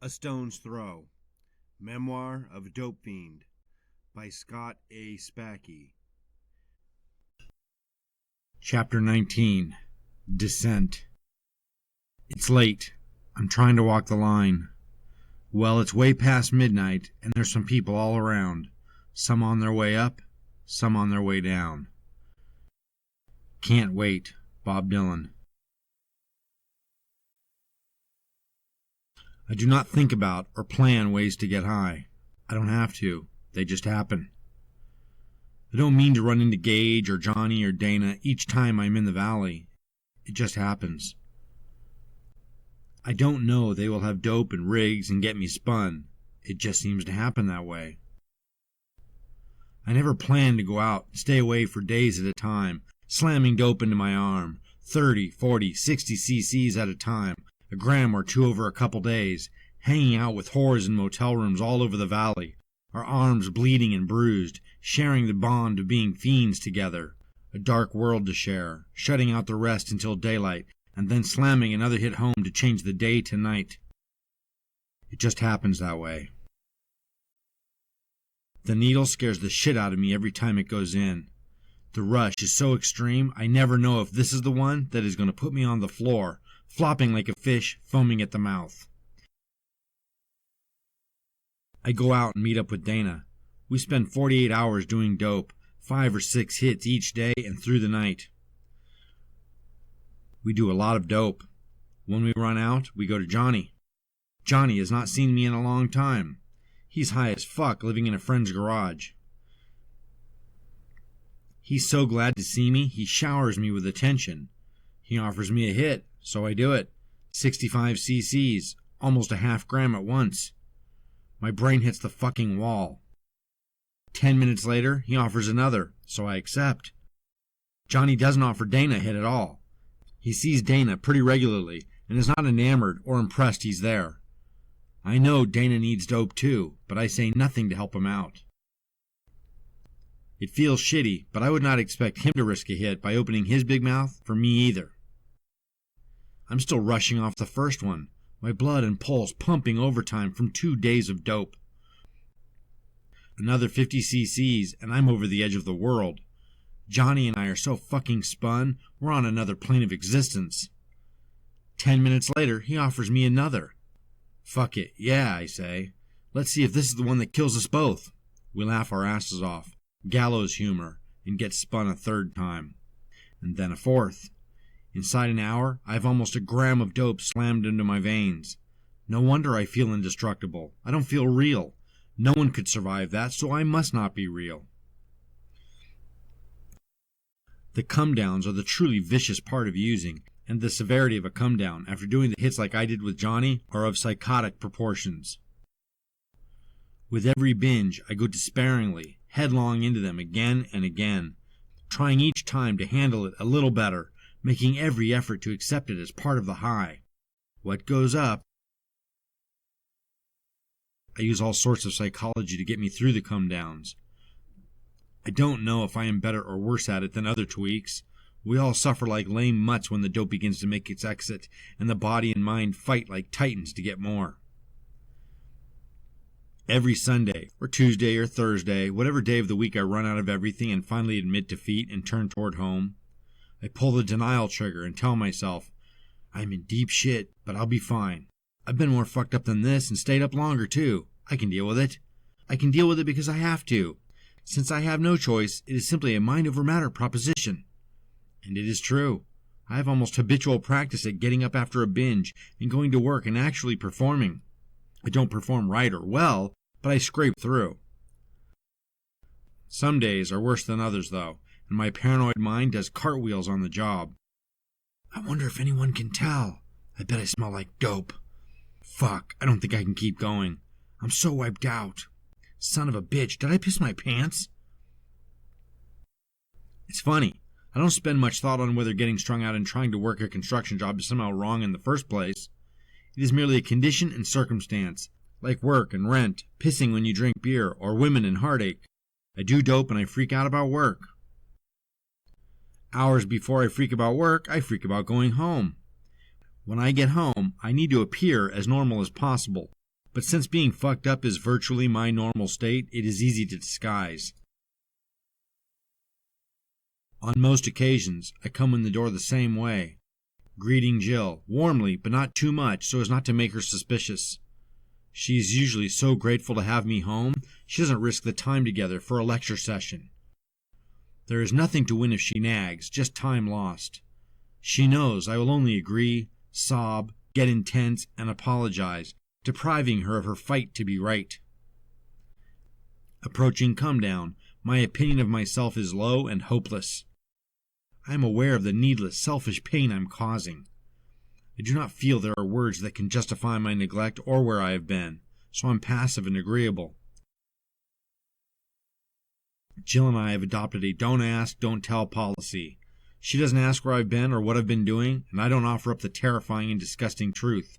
A Stone's Throw. Memoir of Dope Fiend by Scott A. Spackey. Chapter 19. Descent. It's late. I'm trying to walk the line. Well, it's way past midnight, and there's some people all around. Some on their way up, some on their way down. Can't wait. Bob Dylan. I do not think about or plan ways to get high. I don't have to. They just happen. I don't mean to run into Gage or Johnny or Dana each time I'm in the valley. It just happens. I don't know they will have dope and rigs and get me spun. It just seems to happen that way. I never planned to go out and stay away for days at a time, slamming dope into my arm, 30, 40, 60 cc's at a time, a gram or two over a couple days, hanging out with whores in motel rooms all over the valley, our arms bleeding and bruised, sharing the bond of being fiends together, a dark world to share, shutting out the rest until daylight, and then slamming another hit home to change the day to night. It just happens that way. The needle scares the shit out of me every time it goes in. The rush is so extreme, I never know if this is the one that is going to put me on the floor, flopping like a fish, foaming at the mouth. I go out and meet up with Dana. We spend 48 hours doing dope, 5 or 6 hits each day and through the night. We do a lot of dope. When we run out, we go to Johnny. Johnny has not seen me in a long time. He's high as fuck, living in a friend's garage. He's so glad to see me, he showers me with attention. He offers me a hit, so I do it. 65 cc's, almost a half gram at once. My brain hits the fucking wall. 10 minutes later, he offers another, so I accept. Johnny doesn't offer Dana a hit at all. He sees Dana pretty regularly and is not enamored or impressed he's there. I know Dana needs dope too, but I say nothing to help him out. It feels shitty, but I would not expect him to risk a hit by opening his big mouth for me either. I'm still rushing off the first one, my blood and pulse pumping overtime from 2 days of dope. Another 50 cc's and I'm over the edge of the world. Johnny and I are so fucking spun, we're on another plane of existence. 10 minutes later, he offers me another. Fuck it, yeah, I say. Let's see if this is the one that kills us both. We laugh our asses off, gallows humor, and get spun a third time. And then a fourth. Inside an hour, I have almost a gram of dope slammed into my veins. No wonder I feel indestructible. I don't feel real. No one could survive that, so I must not be real. The come-downs are the truly vicious part of using, and the severity of a come-down after doing the hits like I did with Johnny are of psychotic proportions. With every binge, I go despairingly, headlong into them again and again, trying each time to handle it a little better, making every effort to accept it as part of the high. What goes up? I use all sorts of psychology to get me through the come-downs. I don't know if I am better or worse at it than other tweaks. We all suffer like lame mutts when the dope begins to make its exit, and the body and mind fight like titans to get more. Every Sunday, or Tuesday or Thursday, whatever day of the week I run out of everything and finally admit defeat and turn toward home, I pull the denial trigger and tell myself, I'm in deep shit, but I'll be fine. I've been more fucked up than this and stayed up longer too. I can deal with it. I can deal with it because I have to. Since I have no choice, it is simply a mind over matter proposition. And it is true. I have almost habitual practice at getting up after a binge and going to work and actually performing. I don't perform right or well, but I scrape through. Some days are worse than others, though, and my paranoid mind does cartwheels on the job. I wonder if anyone can tell. I bet I smell like dope. Fuck, I don't think I can keep going. I'm so wiped out. Son of a bitch, did I piss my pants? It's funny. I don't spend much thought on whether getting strung out and trying to work a construction job is somehow wrong in the first place. It is merely a condition and circumstance, like work and rent, pissing when you drink beer, or women and heartache. I do dope and I freak out about work. Hours before I freak about work, I freak about going home. When I get home, I need to appear as normal as possible, but since being fucked up is virtually my normal state, it is easy to disguise. On most occasions, I come in the door the same way, greeting Jill, warmly but not too much so as not to make her suspicious. She is usually so grateful to have me home, she doesn't risk the time together for a lecture session. There is nothing to win if she nags, just time lost. She knows I will only agree, sob, get intense, and apologize, depriving her of her fight to be right. Approaching come down, my opinion of myself is low and hopeless. I am aware of the needless, selfish pain I'm causing. I do not feel there are words that can justify my neglect or where I have been, so I'm passive and agreeable. Jill and I have adopted a don't ask, don't tell policy. She doesn't ask where I've been or what I've been doing, and I don't offer up the terrifying and disgusting truth.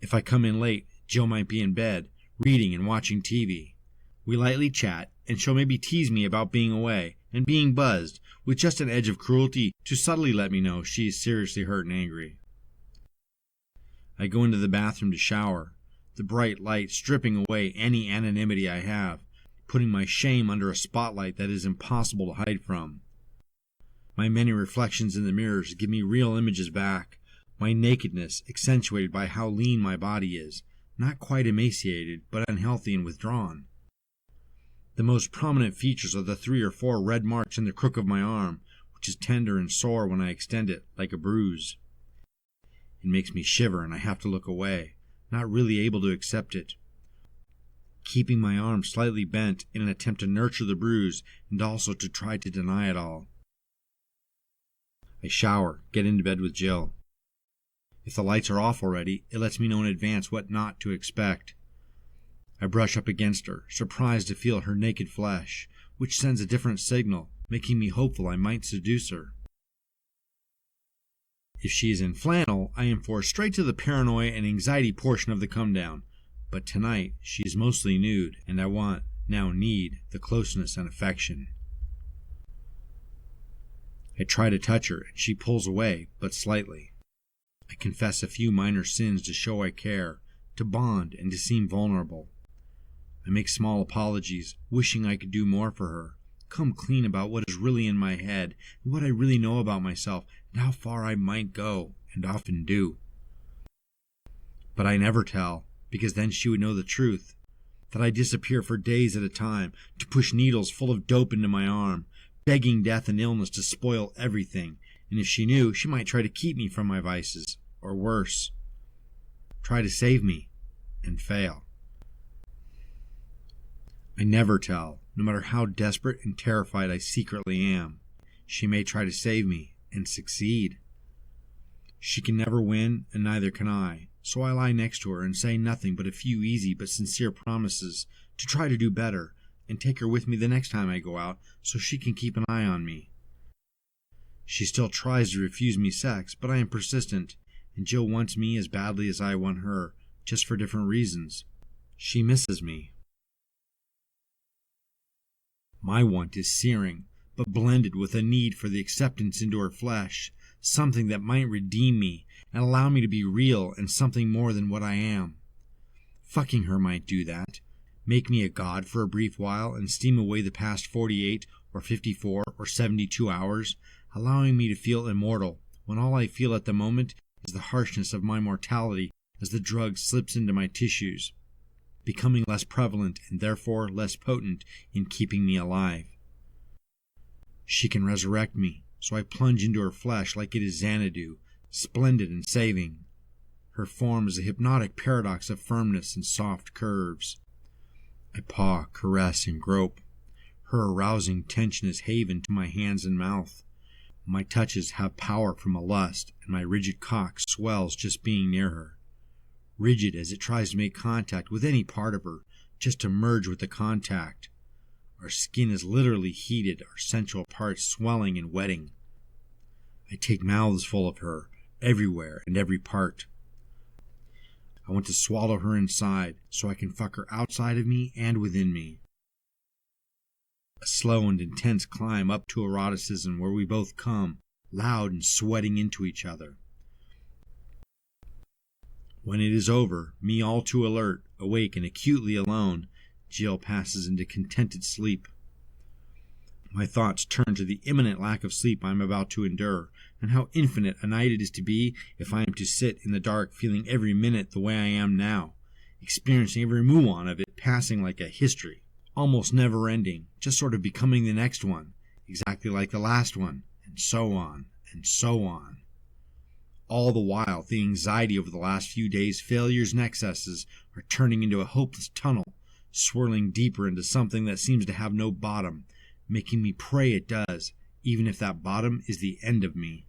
If I come in late, Jill might be in bed, reading and watching TV. We lightly chat, and she'll maybe tease me about being away and being buzzed, with just an edge of cruelty to subtly let me know she is seriously hurt and angry. I go into the bathroom to shower, the bright light stripping away any anonymity I have, putting my shame under a spotlight that is impossible to hide from. My many reflections in the mirrors give me real images back, my nakedness accentuated by how lean my body is, not quite emaciated, but unhealthy and withdrawn. The most prominent features are the 3 or 4 red marks in the crook of my arm, which is tender and sore when I extend it, like a bruise. It makes me shiver and I have to look away, not really able to accept it, keeping my arm slightly bent in an attempt to nurture the bruise and also to try to deny it all. I shower, get into bed with Jill. If the lights are off already, it lets me know in advance what not to expect. I brush up against her, surprised to feel her naked flesh, which sends a different signal, making me hopeful I might seduce her. If she is in flannel, I am forced straight to the paranoia and anxiety portion of the come-down, but tonight she is mostly nude, and I want, now need, the closeness and affection. I try to touch her, and she pulls away, but slightly. I confess a few minor sins to show I care, to bond, and to seem vulnerable. I make small apologies, wishing I could do more for her, come clean about what is really in my head, and what I really know about myself, and how far I might go, and often do. But I never tell, because then she would know the truth, that I disappear for days at a time, to push needles full of dope into my arm, begging death and illness to spoil everything, and if she knew, she might try to keep me from my vices, or worse, try to save me, and fail. I never tell, no matter how desperate and terrified I secretly am. She may try to save me, and succeed. She can never win, and neither can I, so I lie next to her and say nothing but a few easy but sincere promises to try to do better, and take her with me the next time I go out so she can keep an eye on me. She still tries to refuse me sex, but I am persistent, and Jill wants me as badly as I want her, just for different reasons. She misses me. My want is searing, but blended with a need for the acceptance into her flesh, something that might redeem me and allow me to be real and something more than what I am. Fucking her might do that, make me a god for a brief while and steam away the past 48 or 54 or 72 hours, allowing me to feel immortal when all I feel at the moment is the harshness of my mortality as the drug slips into my tissues, becoming less prevalent and therefore less potent in keeping me alive. She can resurrect me, so I plunge into her flesh like it is Xanadu, splendid and saving. Her form is a hypnotic paradox of firmness and soft curves. I paw, caress, and grope. Her arousing tension is haven to my hands and mouth. My touches have power from a lust, and my rigid cock swells just being near her. Rigid as it tries to make contact with any part of her, just to merge with the contact. Our skin is literally heated, our sensual parts swelling and wetting. I take mouths full of her, everywhere and every part. I want to swallow her inside, so I can fuck her outside of me and within me. A slow and intense climb up to eroticism where we both come, loud and sweating into each other. When it is over, me all too alert, awake and acutely alone, Jill passes into contented sleep. My thoughts turn to the imminent lack of sleep I am about to endure, and how infinite a night it is to be if I am to sit in the dark feeling every minute the way I am now, experiencing every muon of it passing like a history, almost never ending, just sort of becoming the next one, exactly like the last one, and so on, and so on. All the while, the anxiety over the last few days' failures and excesses are turning into a hopeless tunnel, swirling deeper into something that seems to have no bottom, making me pray it does, even if that bottom is the end of me.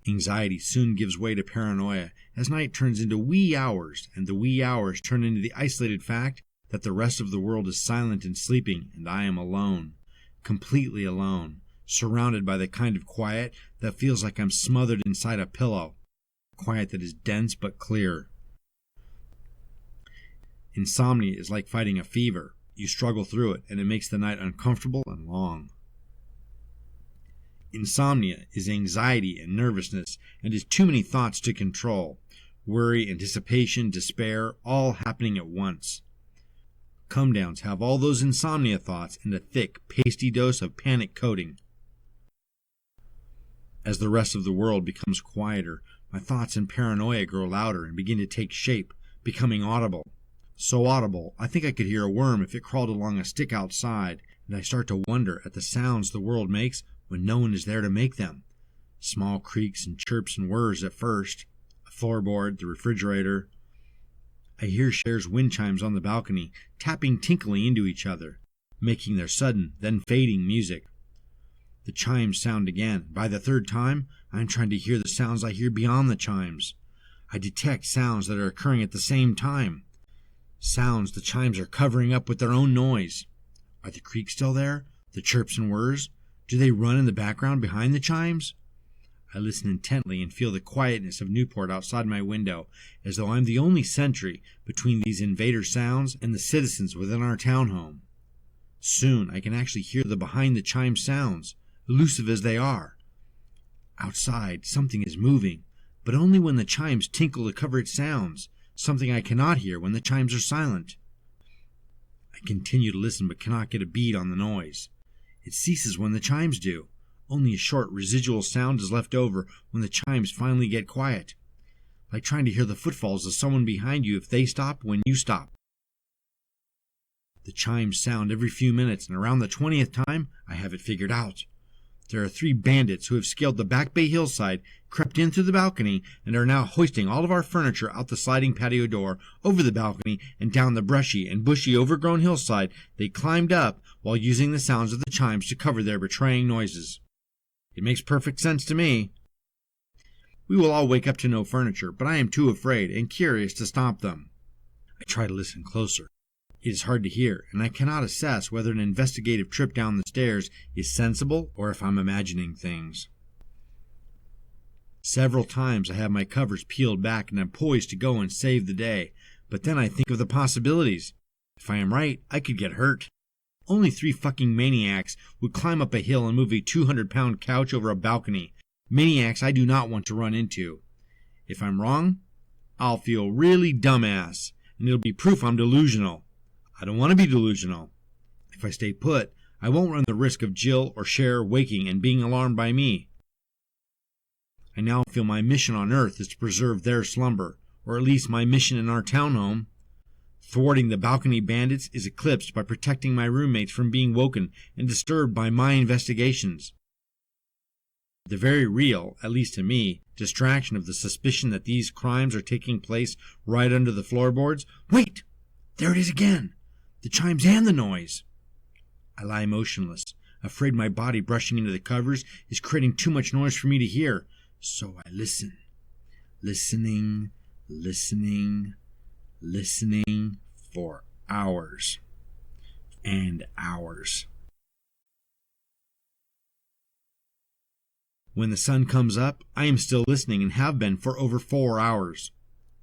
Anxiety soon gives way to paranoia as night turns into wee hours, and the wee hours turn into the isolated fact that the rest of the world is silent and sleeping, and I am alone, completely alone, surrounded by the kind of quiet that feels like I'm smothered inside a pillow, quiet that is dense but clear. Insomnia is like fighting a fever. You struggle through it, and it makes the night uncomfortable and long. Insomnia is anxiety and nervousness, and is too many thoughts to control. Worry, anticipation, despair, all happening at once. Come-downs have all those insomnia thoughts and a thick, pasty dose of panic coating. As the rest of the world becomes quieter, my thoughts and paranoia grow louder and begin to take shape, becoming audible. So audible, I think I could hear a worm if it crawled along a stick outside, and I start to wonder at the sounds the world makes when no one is there to make them. Small creaks and chirps and whirs at first, a floorboard, the refrigerator. I hear Cher's wind chimes on the balcony, tapping tinklingly into each other, making their sudden, then fading music. The chimes sound again. By the third time, I am trying to hear the sounds I hear beyond the chimes. I detect sounds that are occurring at the same time. Sounds the chimes are covering up with their own noise. Are the creaks still there? The chirps and whirs? Do they run in the background behind the chimes? I listen intently and feel the quietness of Newport outside my window, as though I'm the only sentry between these invader sounds and the citizens within our townhome. Soon I can actually hear the behind-the-chime sounds, elusive as they are. Outside, something is moving, but only when the chimes tinkle to cover its sounds, something I cannot hear when the chimes are silent. I continue to listen but cannot get a bead on the noise. It ceases when the chimes do. Only a short residual sound is left over when the chimes finally get quiet, like trying to hear the footfalls of someone behind you if they stop when you stop. The chimes sound every few minutes, and around the 20th time, I have it figured out. There are 3 bandits who have scaled the Back Bay hillside, crept in through the balcony, and are now hoisting all of our furniture out the sliding patio door, over the balcony, and down the brushy and bushy overgrown hillside they climbed up while using the sounds of the chimes to cover their betraying noises. It makes perfect sense to me. We will all wake up to no furniture, but I am too afraid and curious to stop them. I try to listen closer. It is hard to hear, and I cannot assess whether an investigative trip down the stairs is sensible or if I'm imagining things. Several times I have my covers peeled back and I'm poised to go and save the day, but then I think of the possibilities. If I am right, I could get hurt. Only 3 fucking maniacs would climb up a hill and move a 200-pound couch over a balcony. Maniacs I do not want to run into. If I'm wrong, I'll feel really dumbass, and it'll be proof I'm delusional. I don't want to be delusional. If I stay put, I won't run the risk of Jill or Cher waking and being alarmed by me. I now feel my mission on Earth is to preserve their slumber, or at least my mission in our townhome. Thwarting the balcony bandits is eclipsed by protecting my roommates from being woken and disturbed by my investigations. The very real, at least to me, distraction of the suspicion that these crimes are taking place right under the floorboards. Wait! There it is again! The chimes and the noise! I lie motionless, afraid my body brushing into the covers is creating too much noise for me to hear, so I listen. Listening for hours and hours. When the sun comes up, I am still listening and have been for over 4 hours.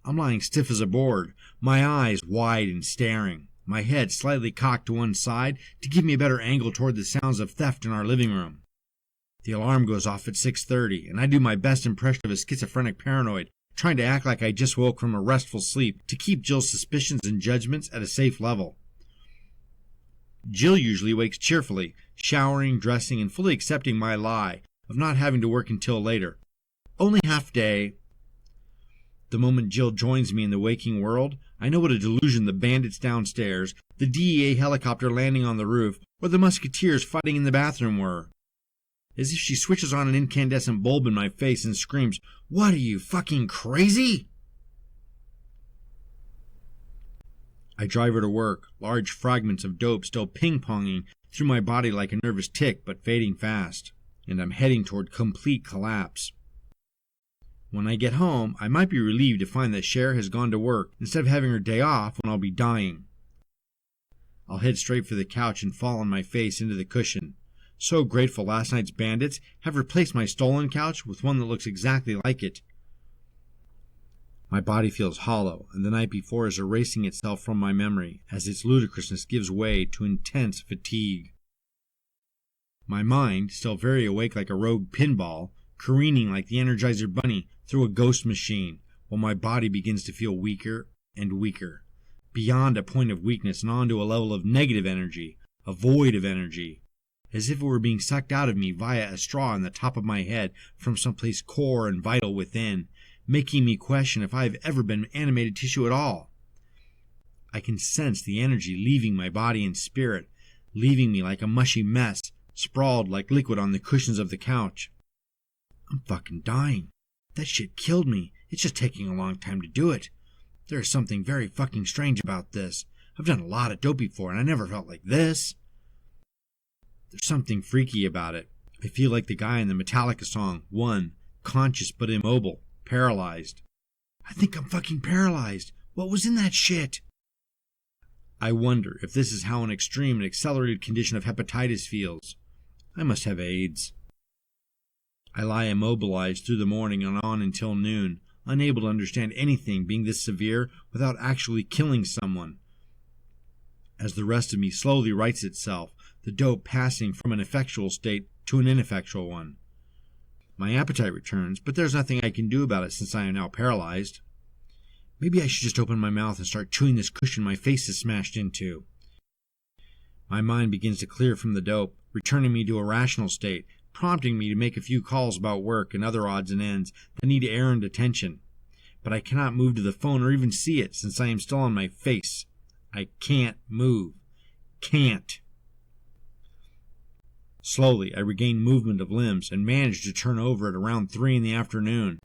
I'm lying stiff as a board, my eyes wide and staring, my head slightly cocked to one side to give me a better angle toward the sounds of theft in our living room. The alarm goes off at 6:30, and I do my best impression of a schizophrenic paranoid, trying to act like I just woke from a restful sleep to keep Jill's suspicions and judgments at a safe level. Jill usually wakes cheerfully, showering, dressing, and fully accepting my lie of not having to work until later. Only half day. The moment Jill joins me in the waking world, I know what a delusion the bandits downstairs, the DEA helicopter landing on the roof, or the musketeers fighting in the bathroom were. As if she switches on an incandescent bulb in my face and screams, "What are you, fucking crazy?" I drive her to work, large fragments of dope still ping-ponging through my body like a nervous tick but fading fast, and I'm heading toward complete collapse. When I get home, I might be relieved to find that Cher has gone to work instead of having her day off when I'll be dying. I'll head straight for the couch and fall on my face into the cushion. So grateful last night's bandits have replaced my stolen couch with one that looks exactly like it. My body feels hollow, and the night before is erasing itself from my memory as its ludicrousness gives way to intense fatigue. My mind, still very awake like a rogue pinball, careening like the Energizer Bunny through a ghost machine, while my body begins to feel weaker and weaker, beyond a point of weakness and onto a level of negative energy, a void of energy, as if it were being sucked out of me via a straw in the top of my head from someplace core and vital within, making me question if I have ever been animated tissue at all. I can sense the energy leaving my body and spirit, leaving me like a mushy mess, sprawled like liquid on the cushions of the couch. I'm fucking dying. That shit killed me. It's just taking a long time to do it. There is something very fucking strange about this. I've done a lot of dope before, and I never felt like this. There's something freaky about it. I feel like the guy in the Metallica song, One, conscious but immobile, paralyzed. I think I'm fucking paralyzed. What was in that shit? I wonder if this is how an extreme and accelerated condition of hepatitis feels. I must have AIDS. I lie immobilized through the morning and on until noon, unable to understand anything being this severe without actually killing someone. As the rest of me slowly rights itself, the dope passing from an effectual state to an ineffectual one. My appetite returns, but there's nothing I can do about it since I am now paralyzed. Maybe I should just open my mouth and start chewing this cushion my face is smashed into. My mind begins to clear from the dope, returning me to a rational state, prompting me to make a few calls about work and other odds and ends that need errand attention. But I cannot move to the phone or even see it since I am still on my face. I can't move. Can't. Slowly, I regain movement of limbs and manage to turn over at around 3 in the afternoon.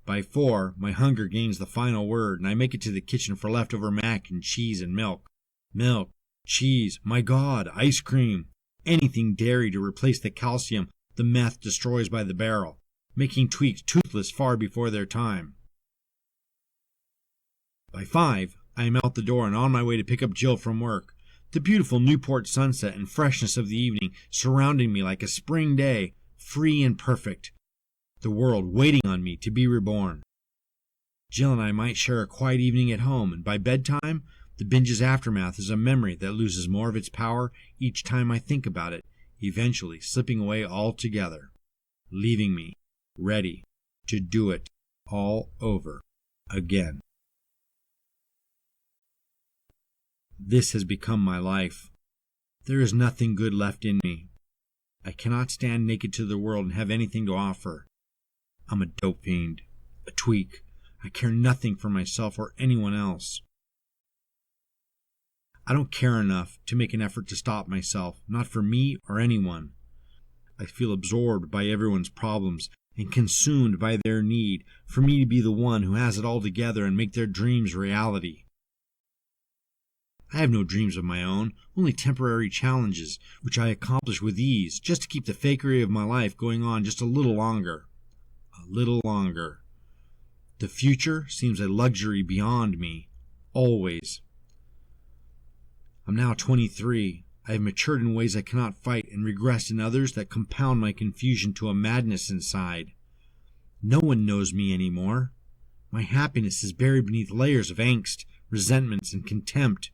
By 4, my hunger gains the final word, and I make it to the kitchen for leftover mac and cheese and milk. Milk, cheese, my God, ice cream. Anything dairy to replace the calcium the meth destroys by the barrel, making tweaks toothless far before their time. By 5, I am out the door and on my way to pick up Jill from work. The beautiful Newport sunset and freshness of the evening surrounding me like a spring day, free and perfect. The world waiting on me to be reborn. Jill and I might share a quiet evening at home, and by bedtime, the binge's aftermath is a memory that loses more of its power each time I think about it, eventually slipping away altogether, leaving me ready to do it all over again. This has become my life. There is nothing good left in me. I cannot stand naked to the world and have anything to offer. I'm a dope fiend, a tweak. I care nothing for myself or anyone else. I don't care enough to make an effort to stop myself, not for me or anyone. I feel absorbed by everyone's problems and consumed by their need for me to be the one who has it all together and make their dreams reality. I have no dreams of my own, only temporary challenges, which I accomplish with ease, just to keep the fakery of my life going on just a little longer. A little longer. The future seems a luxury beyond me, always. I'm now 23. I have matured in ways I cannot fight and regressed in others that compound my confusion to a madness inside. No one knows me anymore. My happiness is buried beneath layers of angst, resentments, and contempt.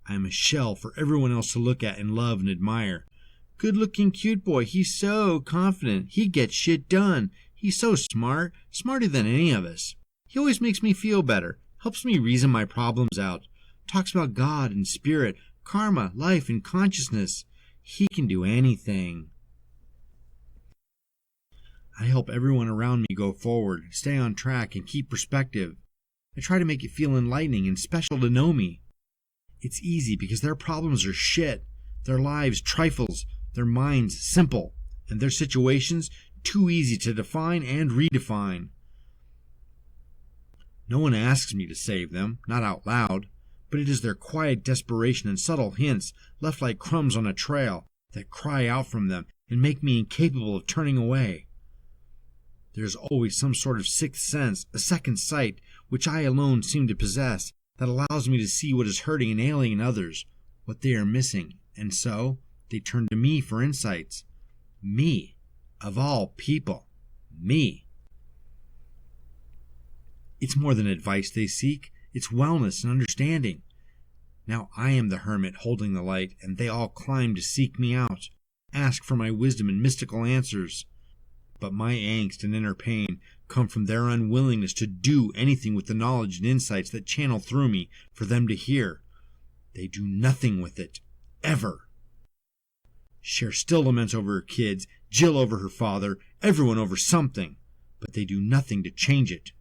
I am a shell for everyone else to look at and love and admire. Good-looking cute boy, he's so confident. He gets shit done. He's so smart, smarter than any of us. He always makes me feel better, helps me reason my problems out, talks about God and spirit, karma, life, and consciousness. He can do anything. I help everyone around me go forward, stay on track, and keep perspective. I try to make it feel enlightening and special to know me. It's easy because their problems are shit, their lives trifles, their minds simple, and their situations too easy to define and redefine. No one asks me to save them, not out loud, but it is their quiet desperation and subtle hints left like crumbs on a trail that cry out from them and make me incapable of turning away. There is always some sort of sixth sense, a second sight, which I alone seem to possess, that allows me to see what is hurting and ailing in others, what they are missing, and so they turn to me for insights. Me, of all people, me. It's more than advice they seek, it's wellness and understanding. Now I am the hermit holding the light, and they all climb to seek me out, ask for my wisdom and mystical answers. But my angst and inner pain come from their unwillingness to do anything with the knowledge and insights that channel through me for them to hear. They do nothing with it, ever. Cher still laments over her kids, Jill over her father, everyone over something, but they do nothing to change it.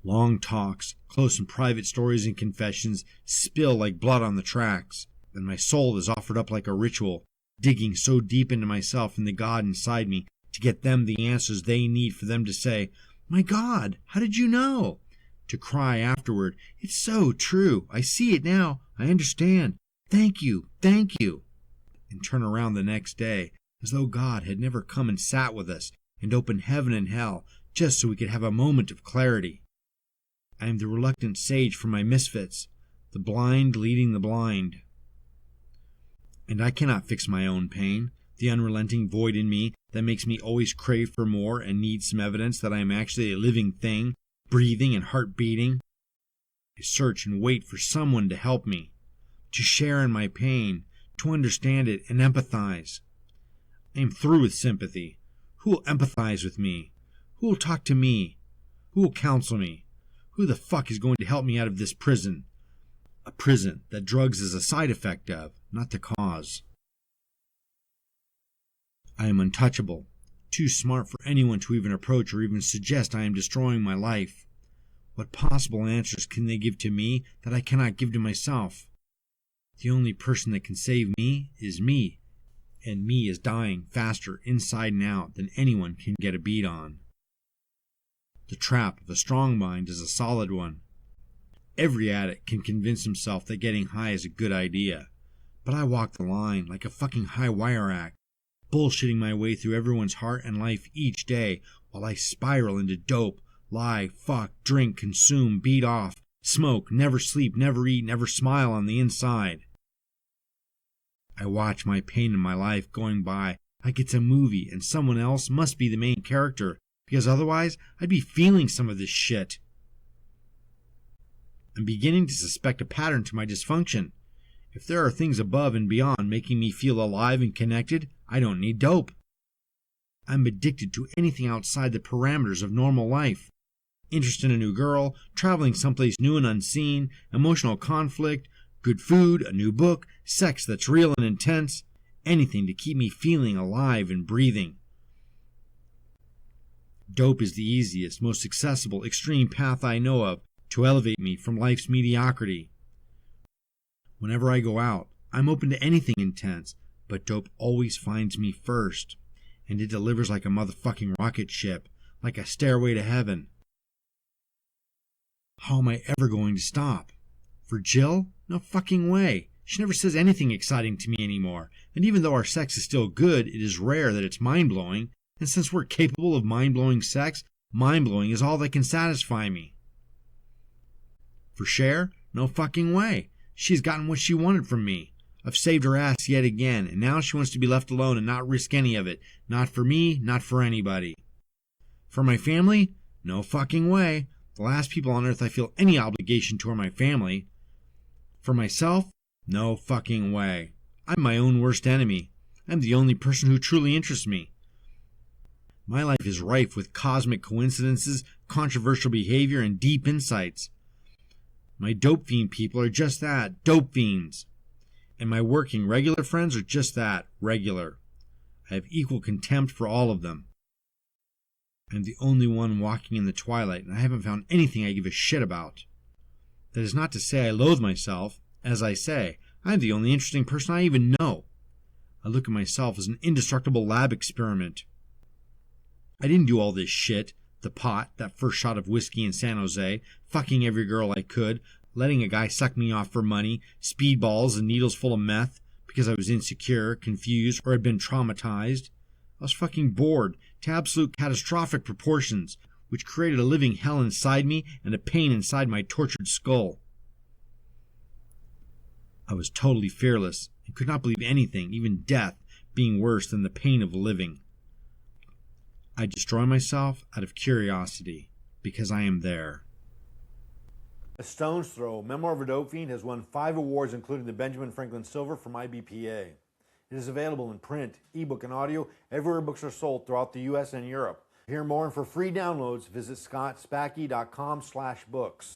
Long talks, close and private stories and confessions spill like blood on the tracks, and my soul is offered up like a ritual, digging so deep into myself and the God inside me to get them the answers they need for them to say, "My God, how did you know?" To cry afterward, "It's so true. I see it now. I understand. Thank you, thank you." And turn around the next day as though God had never come and sat with us and opened heaven and hell just so we could have a moment of clarity. I am the reluctant sage for my misfits, the blind leading the blind. And I cannot fix my own pain, the unrelenting void in me that makes me always crave for more and need some evidence that I am actually a living thing, breathing and heart beating. I search and wait for someone to help me, to share in my pain, to understand it and empathize. I am through with sympathy. Who will empathize with me? Who will talk to me? Who will counsel me? Who the fuck is going to help me out of this prison? A prison that drugs is a side effect of, not the cause. I am untouchable, too smart for anyone to even approach or even suggest I am destroying my life. What possible answers can they give to me that I cannot give to myself? The only person that can save me, and me is dying faster inside and out than anyone can get a beat on. The trap of a strong mind is a solid one. Every addict can convince himself that getting high is a good idea, but I walk the line like a fucking high wire act, bullshitting my way through everyone's heart and life each day while I spiral into dope, lie, fuck, drink, consume, beat off, smoke, never sleep, never eat, never smile on the inside. I watch my pain in my life going by like it's a movie and someone else must be the main character, because otherwise I'd be feeling some of this shit. I'm beginning to suspect a pattern to my dysfunction. If there are things above and beyond making me feel alive and connected, I don't need dope. I'm addicted to anything outside the parameters of normal life. Interest in a new girl, traveling someplace new and unseen, emotional conflict, good food, a new book, sex that's real and intense, anything to keep me feeling alive and breathing. Dope is the easiest, most accessible, extreme path I know of to elevate me from life's mediocrity. Whenever I go out, I'm open to anything intense, but dope always finds me first, and it delivers like a motherfucking rocket ship, like a stairway to heaven. How am I ever going to stop? For Jill? No fucking way. She never says anything exciting to me anymore, and even though our sex is still good, it is rare that it's mind-blowing, and since we're capable of mind-blowing sex, mind-blowing is all that can satisfy me. For Cher? No fucking way. She's gotten what she wanted from me. I've saved her ass yet again, and now she wants to be left alone and not risk any of it. Not for me, not for anybody. For my family? No fucking way. The last people on earth I feel any obligation to are my family. For myself? No fucking way. I'm my own worst enemy. I'm the only person who truly interests me. My life is rife with cosmic coincidences, controversial behavior, and deep insights. My Dope Fiend people are just that, dope fiends. And my working regular friends are just that, regular. I have equal contempt for all of them. I am the only one walking in the twilight, and I haven't found anything I give a shit about. That is not to say I loathe myself. As I say, I am the only interesting person I even know. I look at myself as an indestructible lab experiment. I didn't do all this shit, the pot, that first shot of whiskey in San Jose, fucking every girl I could, letting a guy suck me off for money, speedballs and needles full of meth, because I was insecure, confused, or had been traumatized. I was fucking bored to absolute catastrophic proportions, which created a living hell inside me and a pain inside my tortured skull. I was totally fearless and could not believe anything, even death, being worse than the pain of living. I destroy myself out of curiosity, because I am there. A stone's throw, Memoir of a Dope Fiend has won 5 awards, including the Benjamin Franklin Silver from IBPA. It is available in print, ebook, and audio everywhere books are sold throughout the U.S. and Europe. To hear more and for free downloads, visit scottspacky.com/books.